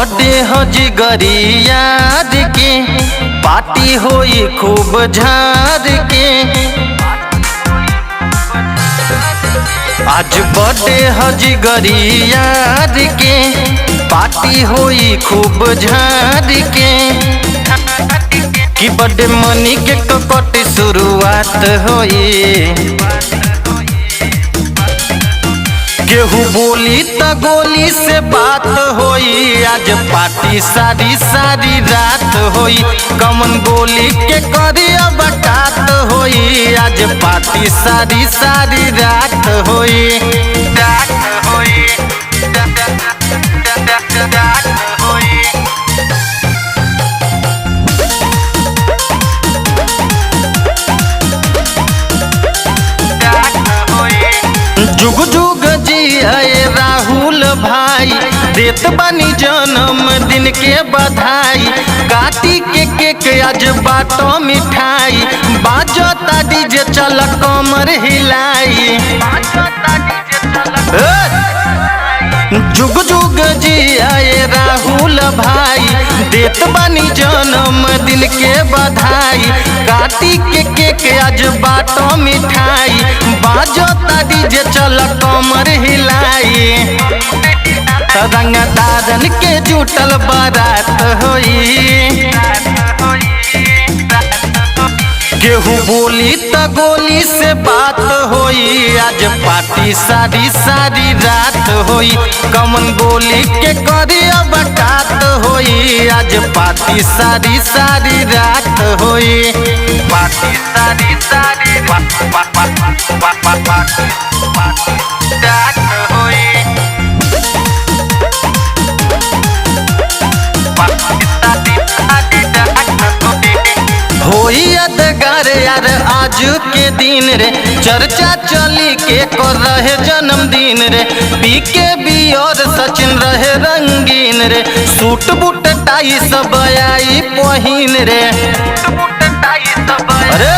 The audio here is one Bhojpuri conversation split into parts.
बर्थडे हो जिगरी याद के, पार्टी होई खूब झाड़ के। आज बर्थडे हो जिगरी याद के, पार्टी होई खूब झाड़ के। कि बर्थडे मनी के ककट शुरुआत होई। केहू बोली त गोली से बात होई। आज पार्टी सारी सारी रात होई। कमन गोली के करिया बटात होई। आज पार्टी सारी सारी रात होई। रात होई, रात होई। जुग जुग जी है राहुल भाई, देत बानी जन्मदिन के बधाई। काटी के केक आज बाटो मिठाई, बाजता डीजे चल कमर हिलाई। जुग जुग जी है राहुल भाई, देत बानी जन्मदिन के बधाई। काटी के केक आज बाटो मिठाई, बाजता डीजे चल कमर हिलाई। रंगदारन के जुटल बारात होई। केहू बोली त गोली से बात होई। आज पार्टी सारी सारी रात होई। कमन गोली के करिया बटात होई। आज पार्टी सारी सारी रात होई। पार्टी सारी सारी रात होई। होई यादगार यार आज के दिन रे, चर्चा चली के कर रहे जन्मदिन रे। पी के भी और सचिन रहे रंगीन रे, सूट बूट टाई सब आई पहिन रे। अरे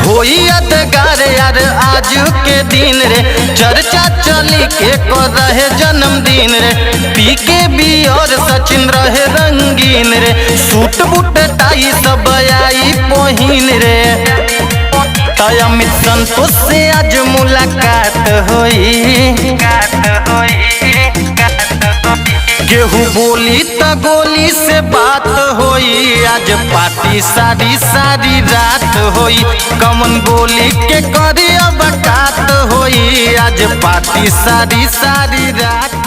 होई यादगार यार आज के दिन रे, चर्चा चली के कर रहे जन्मदिन रे। पी के भी और सचिन रहे रंगीन रे, सूट बूट टाई सब आई पहिन रे। अमित संतोष से आज मुलाकात होई। केहू बोली त गोली से बात होई। आज पार्टी सारी सारी रात होई। कमन गोली के करिया बटात होई। आज पार्टी सारी सारी रात